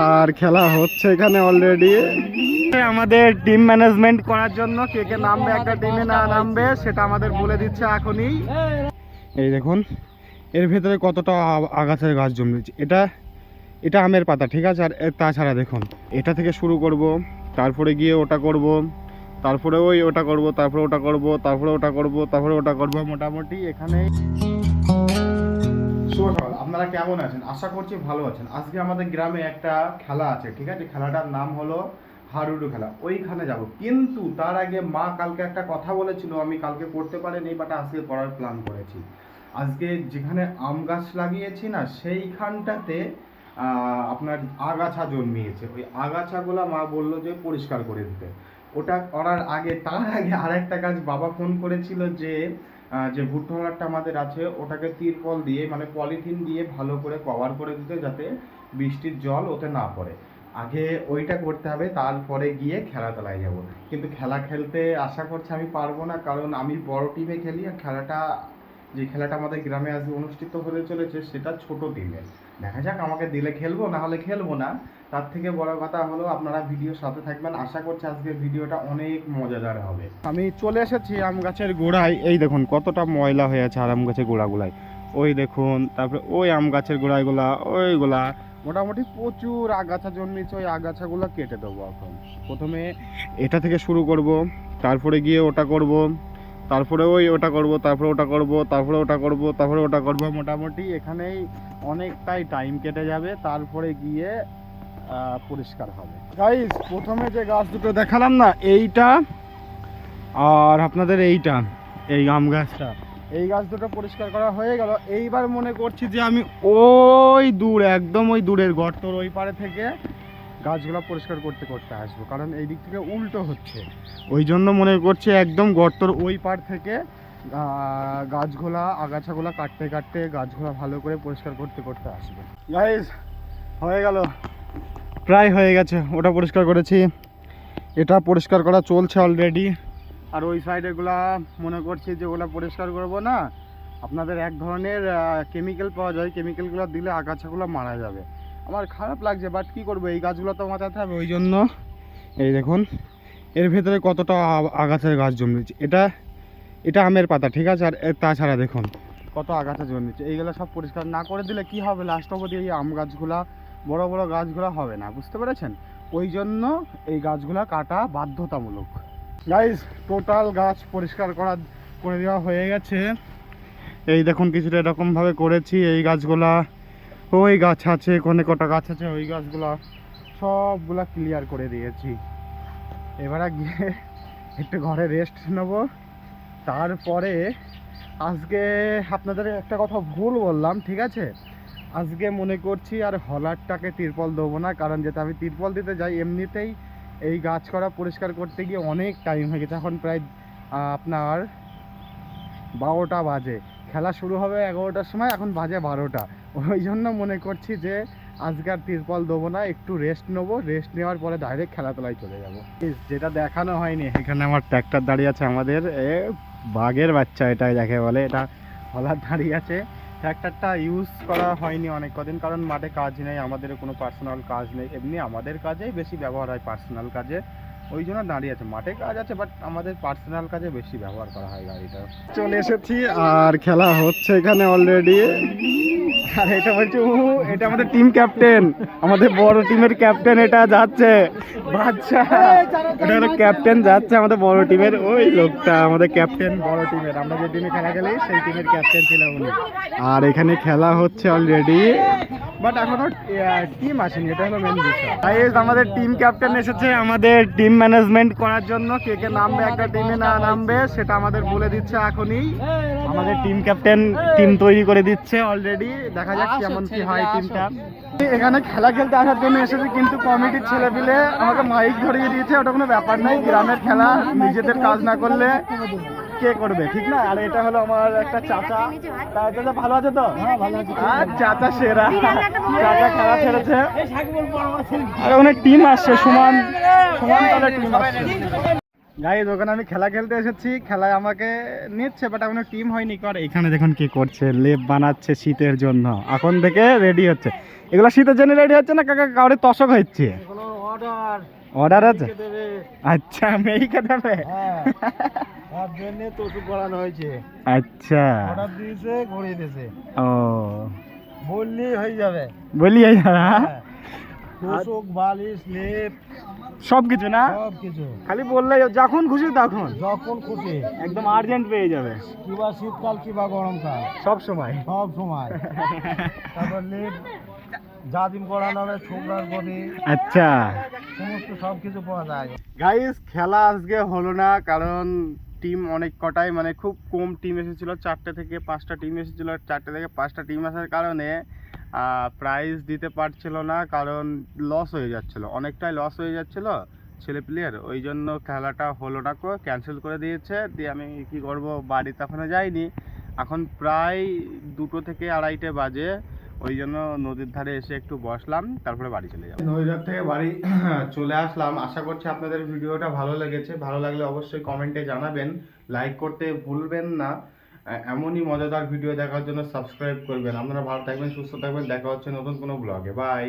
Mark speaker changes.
Speaker 1: আর খেলা হচ্ছে এখানে অলরেডি। আমাদের টিম ম্যানেজমেন্ট করার জন্য কে কে নামবে একটা টিমে না নামবে সেটা আমাদের বলে দিচ্ছে এখনই। এই দেখুন এর ভেতরে কতটা আগাছার গাছ জন্মেছে। এটা এটা আমের পাতা, ঠিক আছে। আর তাছাড়া দেখুন এটা থেকে শুরু করব, তারপরে গিয়ে ওটা করব, তারপরে ওটা করব, তারপরে ওটা করব, তারপরে ওটা করব, তারপরে ওটা করব। মোটামুটি এখানে আপনারা কেমন আছেন? আশা করছি ভালো আছেন। আজকে আমাদের গ্রামে একটা খেলা আছে, ঠিক আছে। খেলাটার নাম হলো হাডুডু খেলা। ওইখানে যাব, কিন্তু তার আগে মা কালকে একটা কথা বলেছিল, আমি কালকে করতে পারিনি, বাট আজকে করার প্ল্যান করেছি। আজকে যেখানে আম গাছ লাগিয়েছি না, সেইখানটাতে আপনার আগাছা জন্মিয়েছে। ওই আগাছাগুলো মা বললো যে পরিষ্কার করে দিতে। ওটা করার আগে, তার আগে আরেকটা কাজ বাবা ফোন করেছিল যে যে ভুট্টো হালারটা আমাদের আছে ওটাকে তিরপল দিয়ে মানে পলিথিন দিয়ে ভালো করে কভার করে দিতে, যাতে বৃষ্টির জল ওতে না পড়ে। আগে ওইটা করতে হবে, তারপরে গিয়ে খেলাধুলায় যাব। কিন্তু খেলা খেলতে আশা করছি আমি পারবো না, কারণ আমি বড় টিমে খেলি। আর যে খেলাটা আমাদের গ্রামে আজ অনুষ্ঠিত হতে চলেছে সেটা ছোট টিমে। দেখা যাক, আমাকে দিলে খেলবো, না হলে খেলবো না। তার থেকে বড় কথা হলো আপনারা ভিডিওর সাথে থাকবেন। আশা করছি আজকের ভিডিওটা অনেক মজাদার হবে। আমি চলে এসেছি আম গাছের গোড়ায়। এই দেখুন কতটা ময়লা হয়ে আছে আর আম গাছের গোড়াগুলায়। ওই দেখুন, তারপরে ওই আম গাছের গোড়াগুলা, ওইগুলা মোটামুটি প্রচুর আগাছা জন্মেছে। ওই আগাছাগুলো কেটে দেবো এখন। প্রথমে এটা থেকে শুরু করব, তারপরে গিয়ে ওটা করব, তারপরে ওটা করব, তারপরে ওটা করব, তারপরে ওটা করব, তারপরে ওটা করব। মোটামুটি এখানেই অনেকটাই টাইম কেটে যাবে, তারপরে গিয়ে পরিষ্কার হবে। গাইস, প্রথমে যে গাছ দুটো দেখালাম না, এইটা আর আপনাদের এইটা, এই আম গাছটা, এই গাছ দুটো পরিষ্কার করা হয়ে গেল। এইবার মনে করছি যে আমি ওই দূর, একদম ওই দূরের গর্তর ওই পারে থেকে গাছগুলো পরিষ্কার করতে করতে আসবো, কারণ এই দিক থেকে উল্টো হচ্ছে। ওই জন্য মনে করছি একদম গর্তর ওই পার থেকে গাছগুলা আগাছাগুলা কাটতে কাটতে গাছগুলা ভালো করে পরিষ্কার করতে করতে আসবে। গাইস, হয়ে গেল, প্রায় হয়ে গেছে। ওটা পরিষ্কার করেছি, এটা পরিষ্কার করা চলছে অলরেডি। আর ওই সাইডেগুলা মনে করছি যে ওগুলো পরিষ্কার করব না, আপনাদের এক ধরনের কেমিক্যাল পাওয়া যায়, কেমিক্যালগুলো দিলে আগাছাগুলো মারা যাবে। আমার খারাপ লাগছে, বাট কী করবো, এই গাছগুলো তো বাঁচাতে হবে। ওই জন্য এই দেখুন এর ভেতরে কতটা আগাছার গাছ জন্মেছে। এটা আমের পাতা, ঠিক আছে। আর তাছাড়া দেখুন কত আগাছা জন্মেছে। এইগুলো সব পরিষ্কার না করে দিলে কি হবে, লাস্ট অবধি এই আম গাছগুলা, বড় বড় গাছগুলো হবে না, বুঝতে পেরেছেন? ওই জন্য এই গাছগুলা কাটা বাধ্যতামূলক। গাইস, টোটাল গাছ পরিষ্কার করে দেওয়া হয়ে গেছে। এই দেখুন কিছুটা এরকমভাবে করেছি। এই গাছগুলা, ওই গাছ আছে, কোনে কটা গাছ আছে, ওই গাছগুলা সবগুলা ক্লিয়ার করে দিয়েছি। এবারে গিয়ে একটু ঘরে রেস্ট নেব। তারপরে আজকে আপনাদের একটা কথা ভুল বললাম, ঠিক আছে। আজকে মনে করছি আর হলারটাকে তিরপল দেবো না, কারণ যেটা আমি তিরপল দিতে যাই এমনিতেই এই গাছ করা পরিষ্কার করতে গিয়ে অনেক টাইম হয়ে গেছে। এখন প্রায় আপনার 12টা বাজে। খেলা শুরু হবে 11টার সময়, এখন বাজে 12টা। ওই জন্য মনে করছি যে আজকে আর তিরপল দেবো না, একটু রেস্ট নেবো। রেস্ট নেওয়ার পরে ডাইরেক্ট খেলাধুলায় চলে যাব। যেটা দেখানো হয়নি, এখানে আমার ট্র্যাক্টর দাঁড়িয়ে আছে, আমাদের বাঘের বাচ্চা এটাই যাকে বলে, এটা হলার দাঁড়িয়ে আছে। ট্র্যাক্টরটা ইউজ করা হয়নি অনেক কদিন, কারণ মাঠে কাজ নেই, আমাদের কোনো পার্সোনাল কাজ নেই। এমনি আমাদের কাজেই বেশি ব্যবহার হয়, পার্সোনাল কাজে। ওই জন্য দাঁড়িয়ে আছে। মাঠে কাজ আছে, বাট আমাদের পার্সোনাল কাজে বেশি ব্যবহার করা হয় গাড়িটা। চলে এসেছি আর খেলা হচ্ছে এখানে অলরেডি। আর এটা বলছি এটা আমাদের টিম ক্যাপ্টেন, আমাদের বড় টিমের ক্যাপ্টেন এটা যাচ্ছে। বাচ্চা এটা হলো ক্যাপ্টেন যাচ্ছে আমাদের বড় টিমের। ওই লোকটা আমাদের ক্যাপ্টেন বড় টিমের, আমরা যে টিমে খেলা খেলি সেই টিমের ক্যাপ্টেন ছিল উনি। আর এখানে খেলা হচ্ছে অলরেডি, বাট এখনো টিম আসেনি, এটা হলো মেন বিষয়। আমাদের টিম ক্যাপ্টেন এসেছে আমাদের টিম ম্যানেজমেন্ট করার জন্য। কে কে নামবে একটা টিমে না নামবে সেটা আমাদের বলে দিচ্ছে এখনই। আমাদের টিম ক্যাপ্টেন টিম তৈরি করে দিচ্ছে অলরেডি। দেখা যাক কেমন কি হয় টিমটা। এখানে খেলা খেলতে আসার জন্য এসেছে, কিন্তু কমিটির ছেলেপিলে আমাকে মাইক ধরিয়ে দিয়েছে। ওটা কোনো ব্যাপার নাই, গ্রামের খেলা নিজেদের কাজ না করলে কে করবে, ঠিক না? আর এটা হলো আমার একটা চাচা। চাচা ভালো আছে তো? হ্যাঁ ভালো আছে। আর চাচা সেরা, চাচা খেলা ছেড়েছে। আর ওখানে টিম আসছে, সমান তালে টিম আসছে। গাইস ওখানে আমি খেলা খেলতে এসেছি, খেলায় আমাকে নিচ্ছে বাট এখনো টিম হয়নি। করে এখানে দেখুন কি করছে, লেপ বানাচ্ছে শীতের জন্য, এখন থেকে রেডি হচ্ছে। এগুলো শীতের জন্য রেডি হচ্ছে না কাকা, কাউরে তশক হচ্ছে?
Speaker 2: অর্ডার
Speaker 1: অর্ডার আছে?
Speaker 2: দেবে।
Speaker 1: আচ্ছা মেয়েকে দেবে।
Speaker 2: হ্যাঁ, তার জন্য তোষক করানো হয়েছে।
Speaker 1: আচ্ছা
Speaker 2: অর্ডার দিয়েছে, ঘুরিয়ে দিয়েছে।
Speaker 1: ও
Speaker 2: বললেই হয়ে যাবে।
Speaker 1: বলি এই হ্যাঁ
Speaker 2: হ্যাঁ, তোষক, বালিশ, লেপ
Speaker 1: সব কিছু না,
Speaker 2: সব কিছু
Speaker 1: খালি বললে যখন খুশি তখন
Speaker 2: যখন খুশি,
Speaker 1: একদম আর্জেন্ট পেয়ে যাবে,
Speaker 2: কিবা শীতকাল কিবা গরমকাল,
Speaker 1: সব সময়।
Speaker 2: সব সময়। তারপর লেপ যা দিন করানো হবে, ছোকরার গদি,
Speaker 1: আচ্ছা
Speaker 2: সমস্ত সব কিছু পাওয়া যায়।
Speaker 1: গাইস খেলা আজকে হলো না, কারণ টিম অনেক কটাই, মানে খুব কম টিম এসেছিল, 4টে থেকে 5টা টিম এসেছিল। 4টে থেকে 5টা টিম আসার কারণে প্রাইজ দিতে পারছিল না, কারণ লস হয়ে যাচ্ছিল, অনেকটাই লস হয়ে যাচ্ছিল ছেলে প্লেয়ার, ওই জন্য খেলাটা হলো না, ক্যান্সেল করে দিয়েছে। দিয়ে আমি কি করব, বাড়িতে এখনো যাইনি, এখন প্রায় 2টো থেকে 2:30 বাজে, ওই জন্য নদীর ধারে এসে একটু বসলাম, তারপরে বাড়ি চলে যাব। নদীর ধার থেকে বাড়ি চলে আসলাম। আশা করছি আপনাদের ভিডিওটা ভালো লেগেছে, ভালো লাগলে অবশ্যই কমেন্টে জানাবেন, লাইক করতে ভুলবেন না। এমনই মজাদার ভিডিও দেখার জন্য সাবস্ক্রাইব করবেন। আপনারা ভালো থাকবেন, সুস্থ থাকবেন, দেখা হচ্ছে নতুন কোনো ব্লগে। বাই।